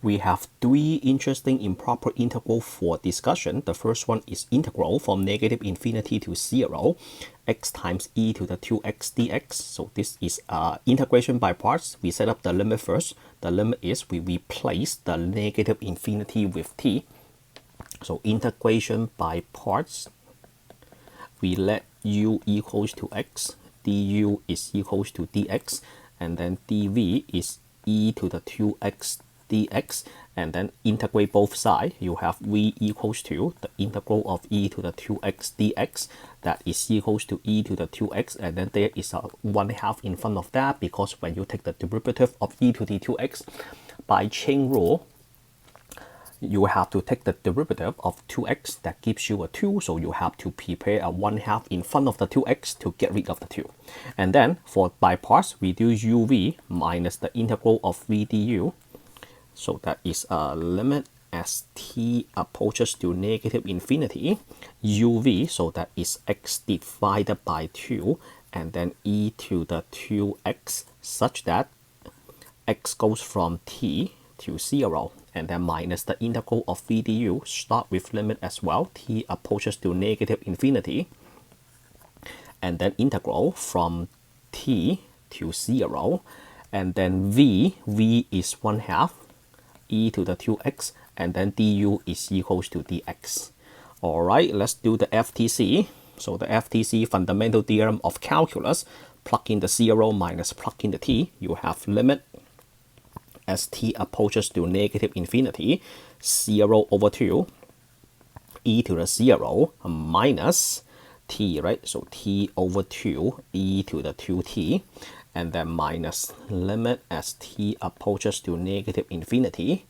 We have three interesting improper integrals for discussion. The first one is integral from negative infinity to 0, x times e to the 2x dx. So this is integration by parts. We set up the limit first. The limit is we replace the negative infinity with t. So integration by parts, we let u equals to x, du is equals to dx, and then dv is e to the 2x dx, and then integrate both sides. You have v equals to the integral of e to the 2x dx, that is equals to e to the 2x, and then there is a 1/2 in front of that, because when you take the derivative of e to the 2x by chain rule, you have to take the derivative of 2x, that gives you a 2, so you have to prepare a 1/2 in front of the 2x to get rid of the 2. And then for by parts, we do uv minus the integral of v du, so that is a limit as t approaches to negative infinity, uv, so that is x divided by 2, and then e to the 2x, such that x goes from t to 0, and then minus the integral of v du, start with limit as well, t approaches to negative infinity, and then integral from t to 0, and then v is 1/2 e to the 2x, and then du is equals to dx. Alright, let's do the FTC. So the FTC, fundamental theorem of calculus, plug in the 0 minus plug in the t, you have limit as t approaches to negative infinity, 0 over 2, e to the 0 minus t, right? So t over 2, e to the 2t, and then minus limit as t approaches to negative infinity.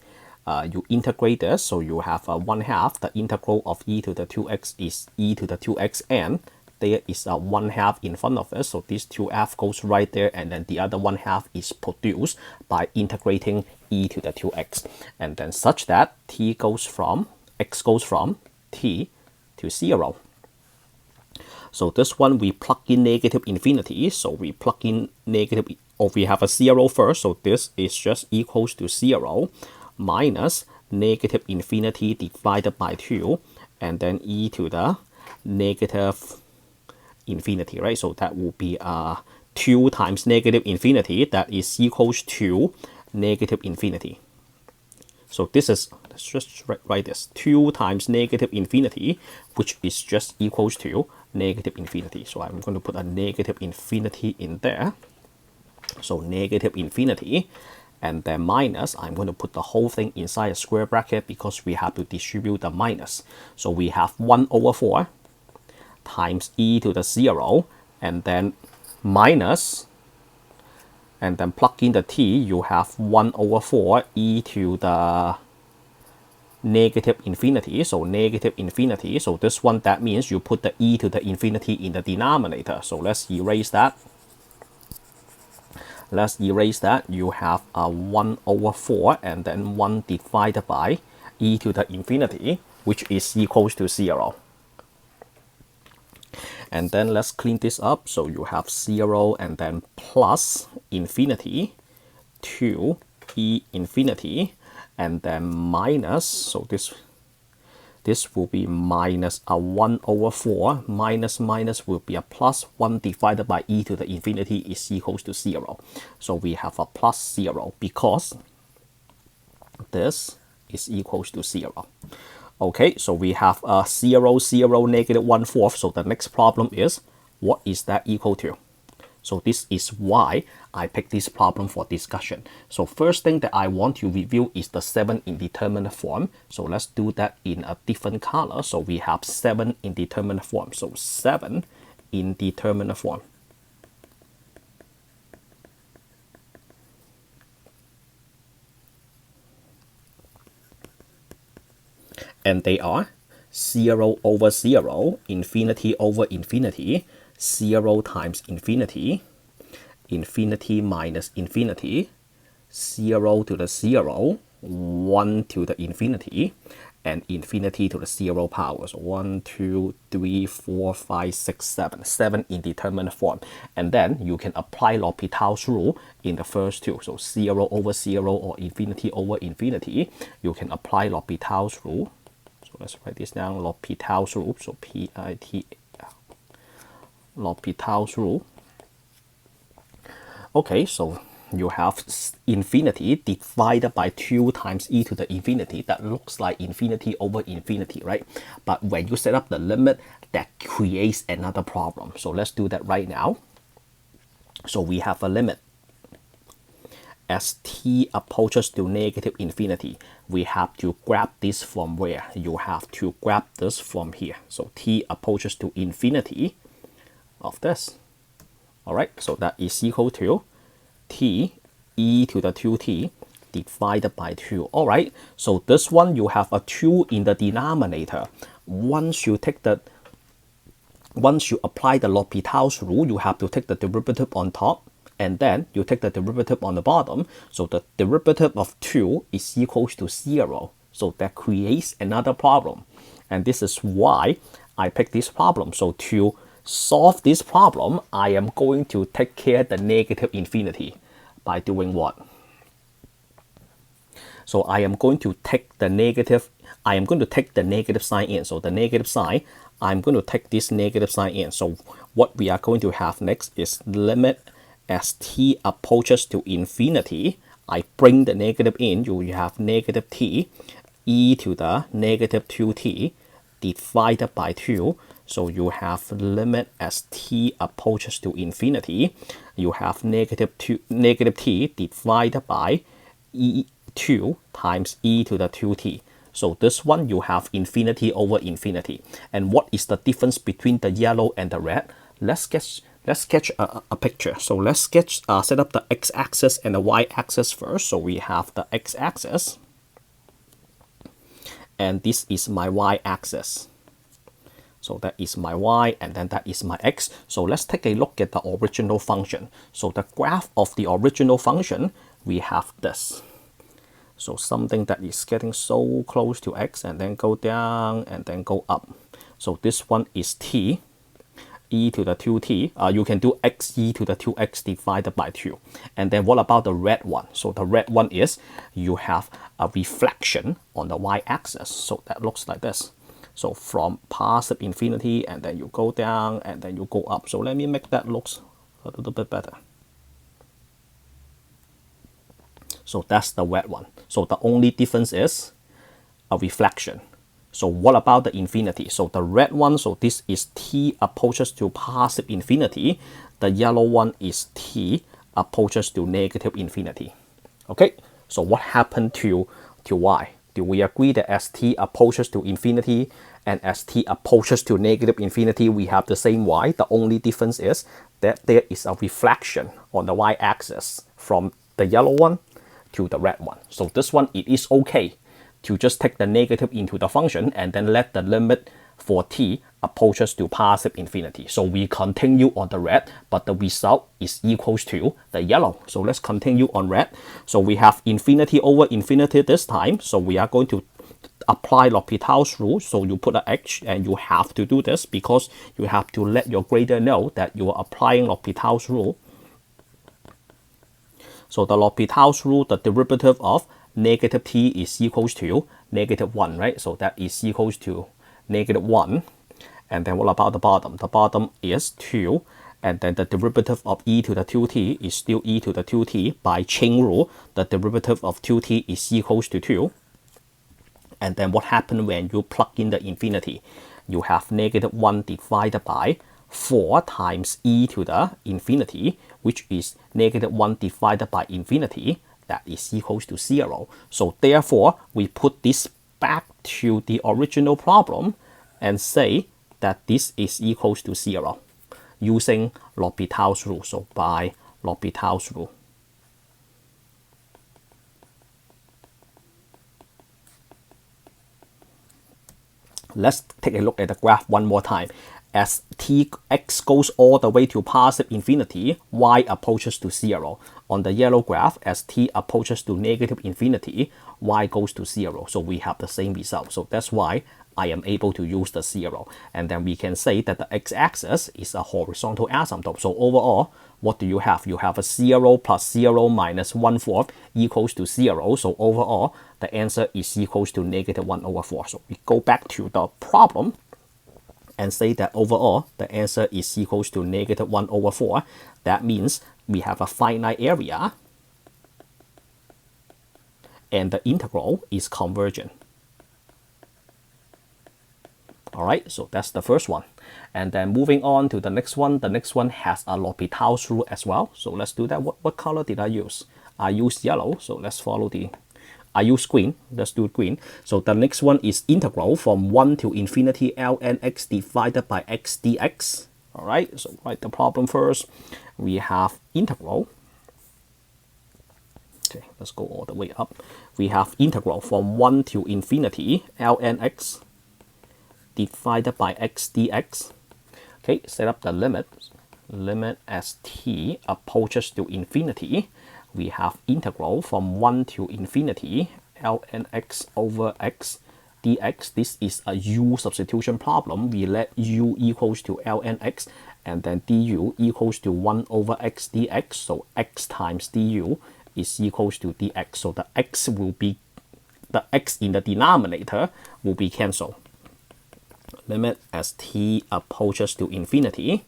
You integrate this, so you have a 1/2. The integral of e to the 2x is e to the 2x, and there is a 1/2 in front of it, so this 2f goes right there, and then the other 1/2 is produced by integrating e to the 2x, and then such that t goes from, x goes from t to 0. So this one we plug in negative infinity, so we plug in negative, or we have a 0 first, so this is just equals to 0 minus negative infinity divided by 2, and then e to the negative infinity, right? So that will be 2 times negative infinity, that is equals to negative infinity. So this is, let's just write this, 2 times negative infinity, which is just equals to negative infinity. So I'm going to put a negative infinity in there. So negative infinity, and then minus, I'm going to put the whole thing inside a square bracket because we have to distribute the minus. So we have 1 over 4 times e to the 0, and then minus, and then plug in the t, you have 1 over 4 e to the negative infinity, so negative infinity. So this one, that means you put the e to the infinity in the denominator. So let's erase that. Let's erase that. You have a 1 over 4, and then 1 divided by e to the infinity, which is equals to 0. And then let's clean this up. So you have 0, and then plus infinity to e infinity, and then minus, so this will be minus a 1 over 4, minus will be a plus, 1 divided by e to the infinity is equals to 0. So we have a plus 0 because this is equals to 0. Okay, so we have a 0, 0, negative 1/4. So the next problem is, what is that equal to? So this is why I picked this problem for discussion. So first thing that I want to review is the 7 indeterminate form. So let's do that in a different color. So we have 7 indeterminate form. So 7 indeterminate form. And they are 0 over 0, infinity over infinity, 0 times infinity, infinity minus infinity, 0 to the 0, 1 to the infinity, and infinity to the 0 power. So 1, 2, 3, 4, 5, 6, 7. 7 indeterminate form. And then you can apply L'Hopital's rule in the first two. So 0 over 0 or infinity over infinity. You can apply L'Hopital's rule. So let's write this down. L'Hopital's rule. So P-I-T, L'Hopital's rule. Okay, so you have infinity divided by 2 times e to the infinity. That looks like infinity over infinity, right? But when you set up the limit, that creates another problem. So let's do that right now. So we have a limit. As t approaches to negative infinity, we have to grab this from where? You have to grab this from here. So t approaches to infinity of this. All right, so that is equal to t e to the 2t divided by 2. All right, so this one you have a 2 in the denominator. Once you apply the L'Hopital's rule, you have to take the derivative on top, and then you take the derivative on the bottom. So the derivative of 2 is equals to 0. So that creates another problem. And this is why I picked this problem. So to solve this problem, I am going to take care of the negative infinity by doing what? So I am going to take the negative sign in. So the negative sign, I'm going to take this negative sign in. So what we are going to have next is limit as t approaches to infinity. I bring the negative in, you have negative t e to the negative 2t divided by 2. So you have limit as t approaches to infinity. You have negative t divided by 2 times e to the 2t. So this one you have infinity over infinity. And what is the difference between the yellow and the red? Let's sketch a picture. So let's set up the x-axis and the y-axis first. So we have the x-axis, and this is my y-axis. So that is my y, and then that is my x. So let's take a look at the original function. So the graph of the original function, we have this. So something that is getting so close to x, and then go down, and then go up. So this one is t, e to the 2t. You can do x e to the 2x divided by 2. And then what about the red one? So the red one is you have a reflection on the y-axis. So that looks like this. So from positive infinity, and then you go down, and then you go up. So let me make that looks a little bit better. So that's the red one. So the only difference is a reflection. So what about the infinity? So the red one, so this is t approaches to positive infinity. The yellow one is t approaches to negative infinity. Okay, so what happened to y? Do we agree that as t approaches to infinity and as t approaches to negative infinity, we have the same y? The only difference is that there is a reflection on the y-axis from the yellow one to the red one. So this one, it is okay to just take the negative into the function and then let the limit for t approaches to positive infinity. So we continue on the red, but the result is equals to the yellow. So let's continue on red. So we have infinity over infinity this time. So we are going to apply L'Hopital's rule. So you put an H, and you have to do this because you have to let your grader know that you are applying L'Hopital's rule. So the L'Hopital's rule, the derivative of negative t is equals to negative 1, right? So that is equals to negative 1. And then what about the bottom? The bottom is 2. And then the derivative of e to the 2t is still e to the 2t. By chain rule, the derivative of 2t is equals to 2. And then what happened when you plug in the infinity? You have negative 1 divided by 4 times e to the infinity, which is negative 1 divided by infinity. That is equals to 0. So therefore, we put this back to the original problem and say that this is equals to 0 using L'Hopital's rule. So by L'Hopital's rule. Let's take a look at the graph one more time. as x goes all the way to positive infinity, y approaches to 0. On the yellow graph, as t approaches to negative infinity, y goes to 0. So we have the same result. So that's why I am able to use the 0. And then we can say that the x-axis is a horizontal asymptote. So overall, what do you have? You have a 0 plus 0 minus 1/4 equals to 0. So overall, the answer is equals to negative 1/4. So we go back to the problem and say that overall, the answer is equals to negative 1/4. That means we have a finite area and the integral is convergent. All right, so that's the first one. And then moving on to the next one has a L'Hopital's rule as well. So let's do that. What color did I use? I used yellow, so let's follow I use green, let's do green. So the next one is integral from 1 to infinity ln x divided by x dx. All right, so write the problem first. We have integral. Okay, let's go all the way up. We have integral from 1 to infinity ln x divided by x dx. Okay, set up the limit. Limit as t approaches to infinity. We have integral from 1 to infinity ln x over x dx. This is a u substitution problem. We let u equals to ln x and then du equals to 1 over x dx. So x times du is equals to dx. So the x in the denominator will be cancelled. Limit as t approaches to infinity.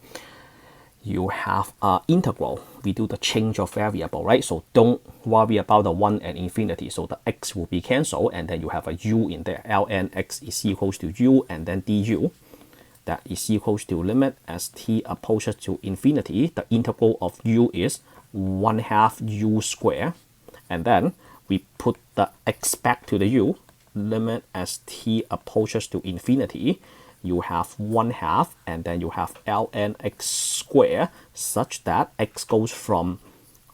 You have integral. We do the change of variable, right? So don't worry about the 1 and infinity. So the x will be cancelled and then you have a u in there. ln x is equals to u and then du. That is equals to limit as t approaches to infinity. The integral of u is 1/2 u squared. And then we put the x back to the u. Limit as t approaches to infinity. You have 1/2 and then you have ln x squared such that x goes from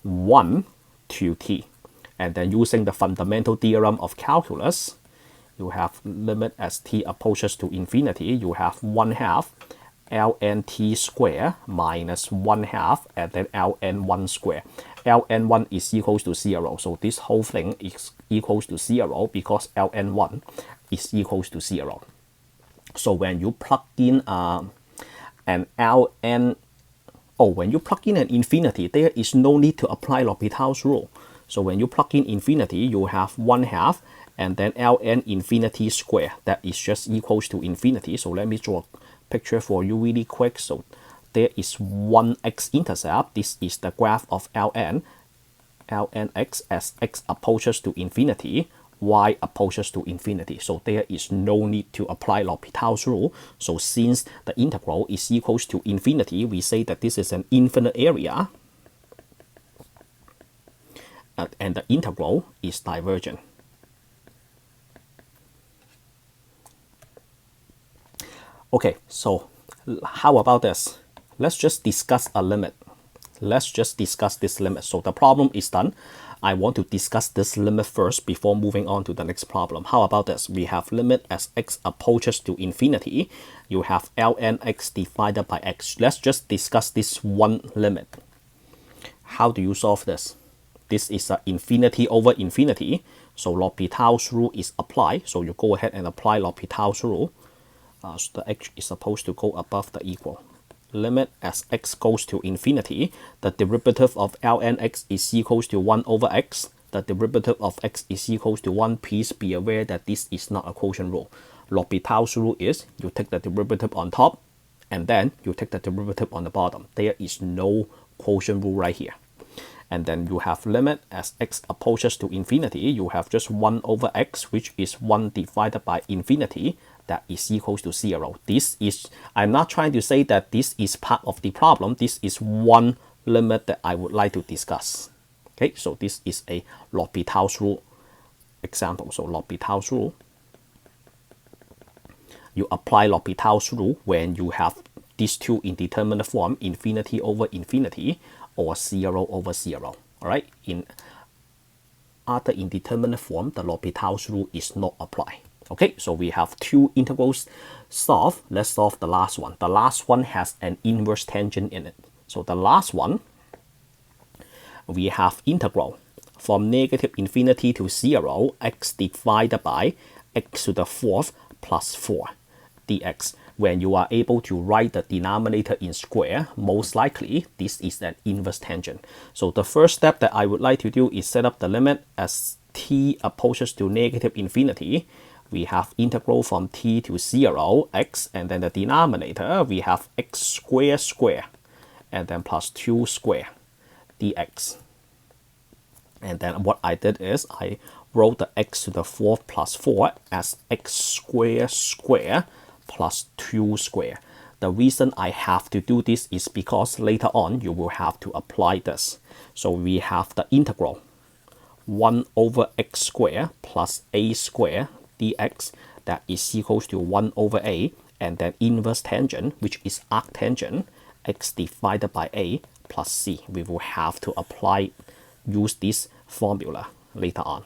1 to t. And then using the fundamental theorem of calculus, you have limit as t approaches to infinity. You have 1/2 ln t squared minus 1/2 and then ln 1 squared. ln 1 is equals to 0. So this whole thing is equals to 0 because ln 1 is equals to 0. So when you plug in when you plug in an infinity, there is no need to apply L'Hopital's rule. So when you plug in infinity, you have 1/2 and then ln infinity square. That is just equals to infinity. So let me draw a picture for you really quick. So there is one x-intercept. This is the graph of ln x as x approaches to infinity. Y approaches to infinity. So there is no need to apply L'Hopital's rule. So since the integral is equals to infinity, we say that this is an infinite area and the integral is divergent. Okay, so how about this? Let's just discuss a limit. Let's just discuss this limit. So the problem is done. I want to discuss this limit first before moving on to the next problem. How about this? We have limit as x approaches to infinity. You have ln x divided by x. Let's just discuss this one limit. How do you solve this? This is an infinity over infinity. So L'Hopital's rule is applied. So you go ahead and apply L'Hopital's rule. So the x is supposed to go above the equal. Limit as x goes to infinity, the derivative of ln x is equals to 1 over x. The derivative of x is equals to 1. Please be aware that this is not a quotient rule. L'Hopital's rule is you take the derivative on top and then you take the derivative on the bottom. There is no quotient rule right here. And then you have limit as x approaches to infinity. You have just 1 over x, which is 1 divided by infinity. That is equals to 0. This is, I'm not trying to say that this is part of the problem. This is one limit that I would like to discuss. Okay, so this is a L'Hopital's rule example. So L'Hopital's rule, you apply L'Hopital's rule when you have these two indeterminate form, infinity over infinity or 0 over 0. All right, in other indeterminate form, the L'Hopital's rule is not applied. Okay, so we have two integrals solved. Let's solve the last one. The last one has an inverse tangent in it. So the last one, we have integral from negative infinity to 0, x divided by x to the fourth plus 4 dx. When you are able to write the denominator in square, most likely this is an inverse tangent. So the first step that I would like to do is set up the limit as t approaches to negative infinity. We have integral from t to 0, x, and then the denominator, we have x square square, and then plus 2 square dx. And then what I did is I wrote the x to the fourth plus 4 as x square square plus 2 square. The reason I have to do this is because later on you will have to apply this. So we have the integral 1 over x square plus a square dx, that is equals to 1 over a, and then inverse tangent, which is arctangent, x divided by a plus c. We will have to use this formula later on.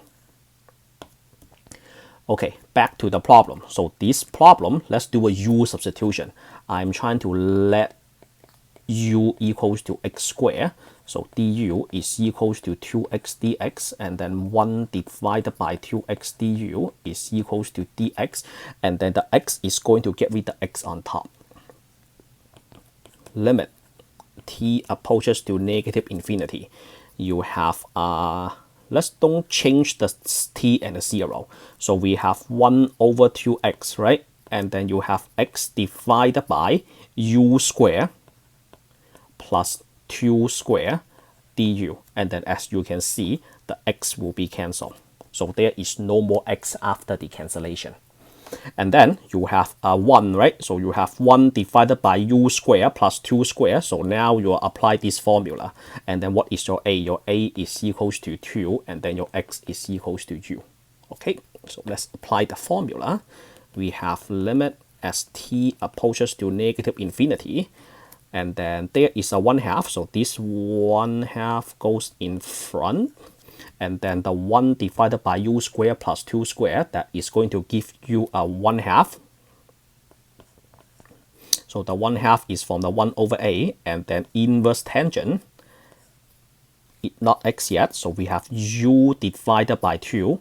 Okay, back to the problem. So this problem, let's do a u substitution. I'm trying to let u equals to x squared. So du is equals to 2x dx, and then 1 divided by 2x du is equals to dx, and then the x is going to get rid of the x on top. Limit t approaches to negative infinity. You have let's don't change the t and the 0. So we have 1 over 2x, right? And then you have x divided by u square plus 2 square du. And then as you can see, the x will be cancelled. So there is no more x after the cancellation. And then you have 1, right? So you have 1 divided by u square plus 2 square. So now you apply this formula. And then what is your a? Your a is equals to 2, and then your x is equals to u. Okay, so let's apply the formula. We have limit as t approaches to negative infinity. And then there is a 1/2. So this 1/2 goes in front. And then the 1 divided by u square plus 2 square, that is going to give you a 1/2. So the 1/2 is from the 1 over a, and then inverse tangent, not x yet, so we have u divided by 2.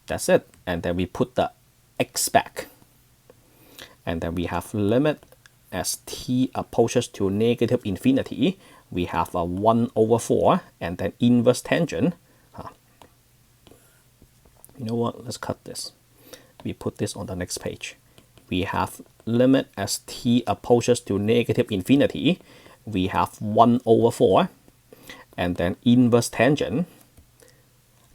That's it. And then we put the x back. And then we have limit as t approaches to negative infinity. We have a 1 over 4, and then inverse tangent. You know what? Let's cut this. We put this on the next page. We have limit as t approaches to negative infinity. We have 1 over 4, and then inverse tangent.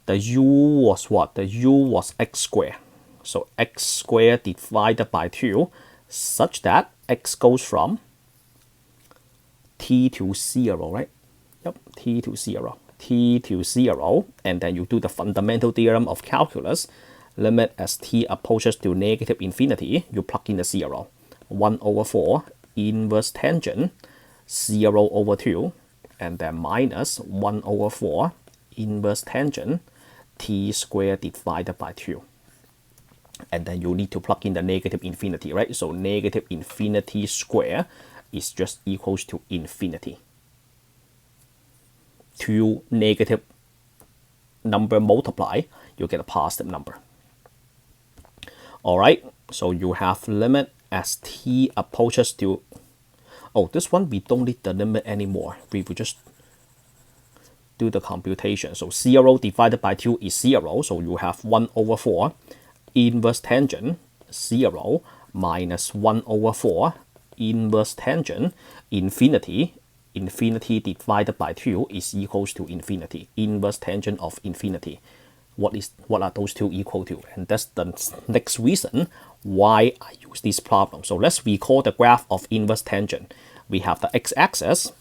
The u was what? The u was x squared. So x squared divided by 2, such that x goes from t to 0, right? Yep, t to 0. T to 0, and then you do the fundamental theorem of calculus. Limit as t approaches to negative infinity, you plug in the 0. 1 over 4, inverse tangent, 0 over 2, and then minus 1 over 4, inverse tangent, t squared divided by 2. And then you need to plug in the negative infinity, right? So negative infinity square is just equals to infinity. Two negative number multiply, you get a positive number. All right, so you have limit as t approaches to, oh, this one we don't need the limit anymore. We will just do the computation. So 0 divided by 2 is 0, so you have 1 over 4, inverse tangent, 0, minus 1 over 4, inverse tangent, infinity. Infinity divided by 2 is equals to infinity. Inverse tangent of infinity. What are those two equal to? And that's the next reason why I use this problem. So let's recall the graph of inverse tangent. We have the x-axis,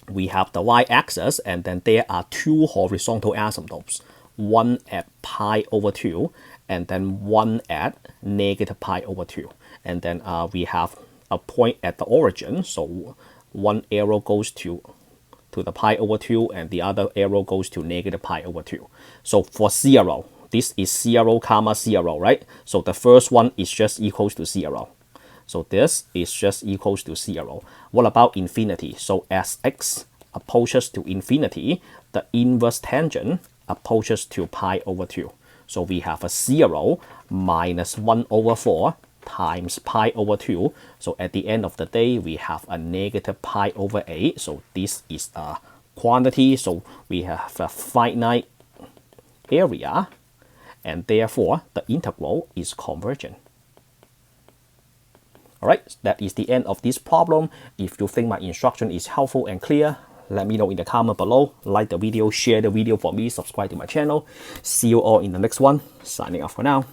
we have the y-axis, and then there are two horizontal asymptotes. One at pi over 2, and then one at negative pi over 2. And then we have a point at the origin, so one arrow goes to the pi over 2, and the other arrow goes to negative pi over 2. So for 0, this is 0, comma 0, right? So the first one is just equals to 0. So this is just equals to 0. What about infinity? So as x approaches to infinity, the inverse tangent approaches to pi over 2. So we have a 0 minus 1 over 4 times pi over 2. So at the end of the day, we have a negative pi over 8. So this is a quantity. So we have a finite area, and therefore the integral is convergent. Alright, that is the end of this problem. If you think my instruction is helpful and clear, let me know in the comment below. Like the video, share the video for me, subscribe to my channel. See you all in the next one. Signing off for now.